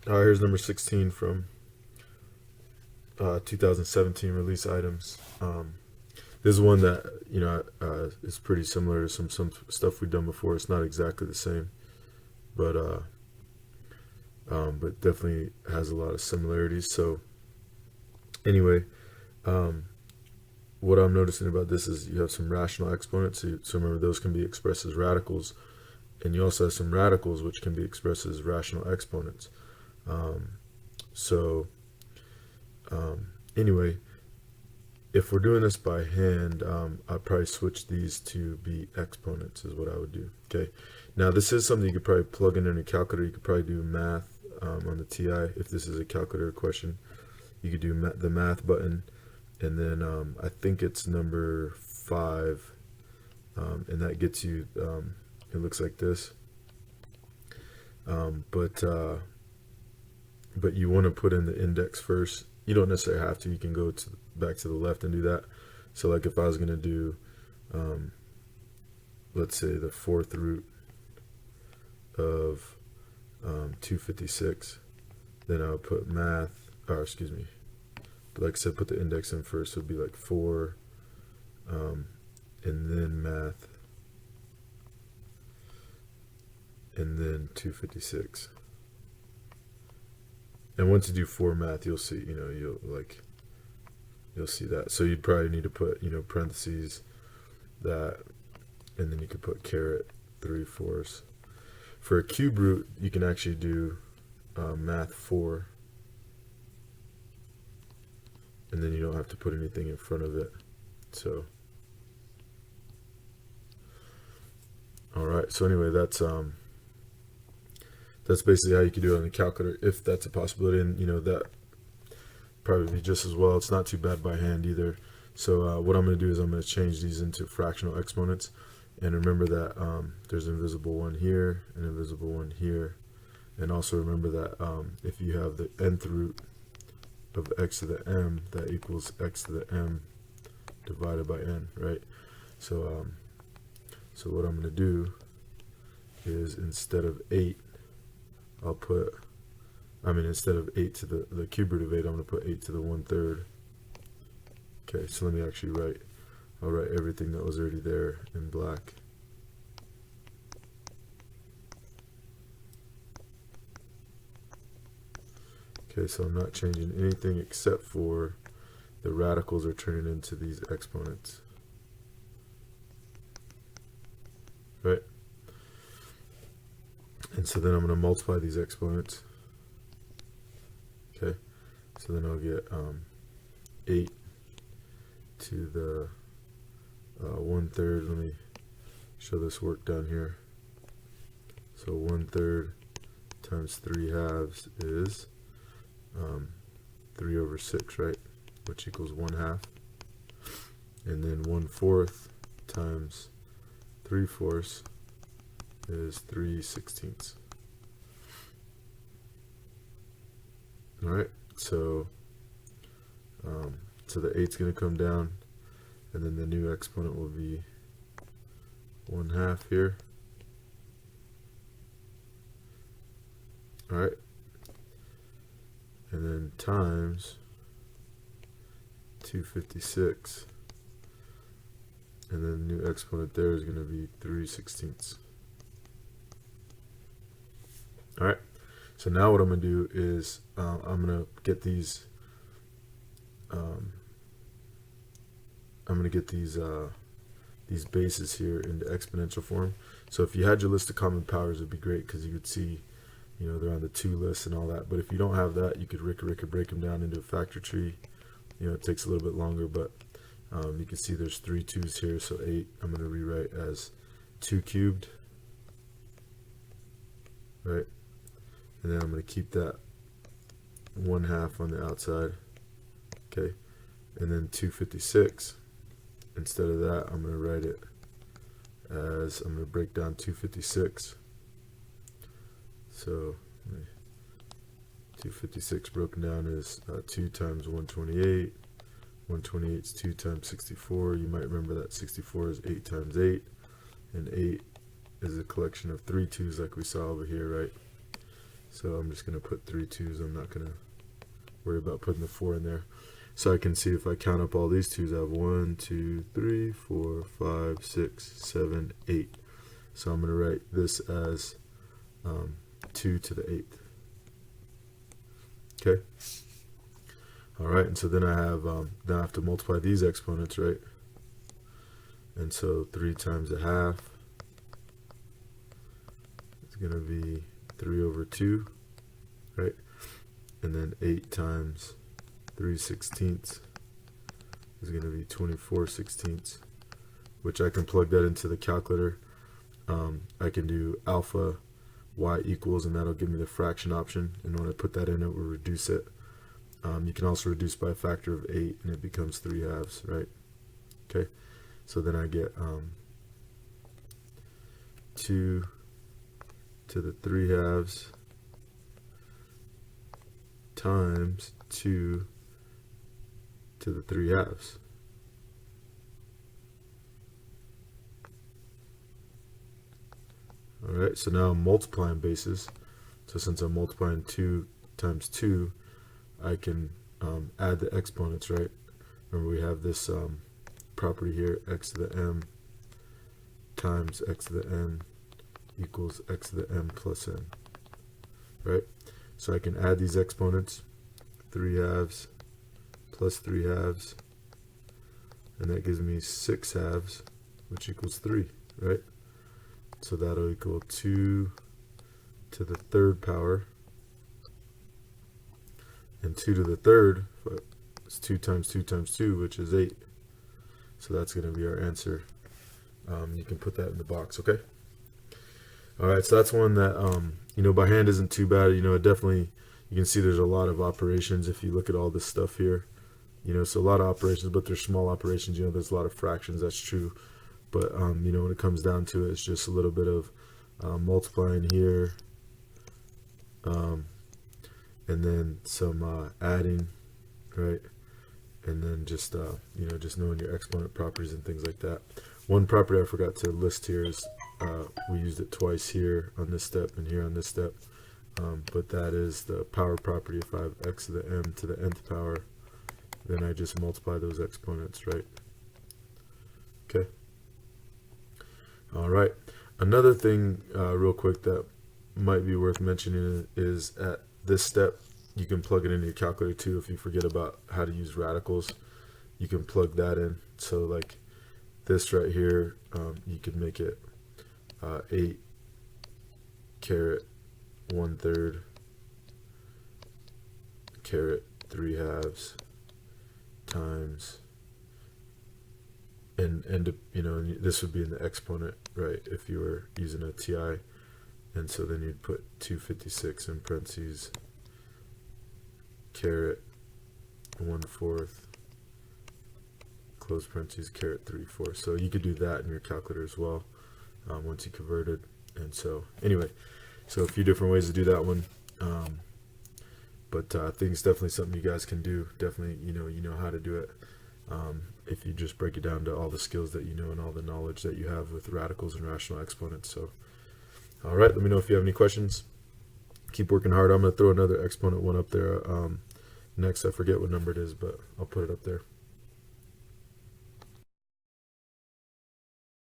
Here's number 16 from 2017 release items. This is one that is pretty similar to some stuff we've done before. It's not exactly the same, but definitely has a lot of similarities. So anyway, what I'm noticing about this is you have some rational exponents. So remember, those can be expressed as radicals, and you also have some radicals which can be expressed as rational exponents. So anyway, if we're doing this by hand, I'd probably switch these to be exponents is what I would do. Okay, now this is something you could probably plug in your calculator. You could probably do math on the TI. If this is a calculator question, you could do the math button, and then I think it's number 5, and that gets you, it looks like this, but you want to put in the index first. You don't necessarily have to. You can go back to the left and do that. So like if I was going to do, let's say the 4th root of 256, then I would put math, or excuse me, but like I said, put the index in first. So it'd be like 4, and then math, and then 256. And once you do 4 math, you'll see, you'll see that. So you'd probably need to put, parentheses, that, and then you could put caret 3/4. For a cube root, you can actually do math 4, and then you don't have to put anything in front of it. So, all right. So anyway, that's basically how you can do it on the calculator, if that's a possibility. And that probably be just as well. It's not too bad by hand either. So what I'm going to do is I'm going to change these into fractional exponents. And remember that there's an invisible one here, an invisible one here. And also remember that if you have the nth root of x to the m, that equals x to the m divided by n, right? So so what I'm going to do is, instead of 8, I'll put, instead of 8 to the cube root of 8, I'm going to put 8 to the 1/3. Okay, so let me actually I'll write everything that was already there in black. Okay, so I'm not changing anything except for the radicals are turning into these exponents. Right? And so then I'm going to multiply these exponents. Okay, so then I'll get 8 to the 1/3. Let me show this work down here. So 1/3 times 3/2 is 3/6, right? Which equals 1/2. And then 1/4 times 3/4 is 3/16. All right, so so the 8's going to come down, and then the new exponent will be 1/2 here. All right, and then times 256, and then the new exponent there is going to be 3/16. All right, so now what I'm going to do is I'm going to get these. I'm going to get these bases here into exponential form. So if you had your list of common powers, it'd be great, because you could see, they're on the 2 list and all that. But if you don't have that, you could break them down into a factor tree. It takes a little bit longer, but you can see there's 3 2's here, so 8 I'm going to rewrite as 2 cubed, right? And then I'm going to keep that 1/2 on the outside. Okay, and then 256, instead of that, I'm going to write it as, I'm going to break down 256. So 256 broken down is 2 times 128. 128 is 2 times 64. You might remember that 64 is 8 times 8, and 8 is a collection of 3 2's like we saw over here, right? So I'm just going to put 3 2s. I'm not going to worry about putting the 4 in there. So I can see if I count up all these 2s, I have 1, 2, 3, 4, 5, 6, 7, 8. So I'm going to write this as 2 to the 8th. Okay. All right, and so then I have to multiply these exponents, right? And so 3 times a half is going to be 3 over 2, right? And then 8 times 3/16 is going to be 24/16, which I can plug that into the calculator. I can do alpha y equals, and that'll give me the fraction option. And when I put that in, it will reduce it. You can also reduce by a factor of 8, and it becomes 3/2, right? Okay, so then I get 2 to the 3/2 times 2 to the 3/2. All right, so now I'm multiplying bases. So since I'm multiplying 2 times 2, I can add the exponents, right? Remember, we have this property here, x to the m times x to the n equals x to the m plus n, right? So I can add these exponents, 3/2 plus 3/2, and that gives me 6/2, which equals 3, right? So that'll equal 2 to the 3rd power, and 2 to the 3rd is 2 times 2 times 2, which is 8. So that's going to be our answer. You can put that in the box, okay? All right, so that's one that, by hand isn't too bad. It definitely, you can see there's a lot of operations if you look at all this stuff here. So a lot of operations, but they're small operations. There's a lot of fractions, that's true. But, when it comes down to it, it's just a little bit of multiplying here, and then some adding, right? And then just, just knowing your exponent properties and things like that. One property I forgot to list here is we used it twice here on this step and here on this step. But that is the power property. If I have x to the m to the nth power, then I just multiply those exponents, right? Okay. All right. Another thing real quick that might be worth mentioning is at this step, you can plug it into your calculator too. If you forget about how to use radicals, you can plug that in. So like this right here, you could make it 8 caret 1/3 caret 3/2 times, and this would be in the exponent, right, if you were using a TI. And so then you'd put 256 in parentheses caret 1/4 close parentheses caret 3/4. So you could do that in your calculator as well once you converted. And so anyway, so a few different ways to do that one. But I think it's definitely something you guys can do. Definitely, you know how to do it. If you just break it down to all the skills that you know and all the knowledge that you have with radicals and rational exponents. So, all right, let me know if you have any questions. Keep working hard. I'm going to throw another exponent one up there next. I forget what number it is, but I'll put it up there.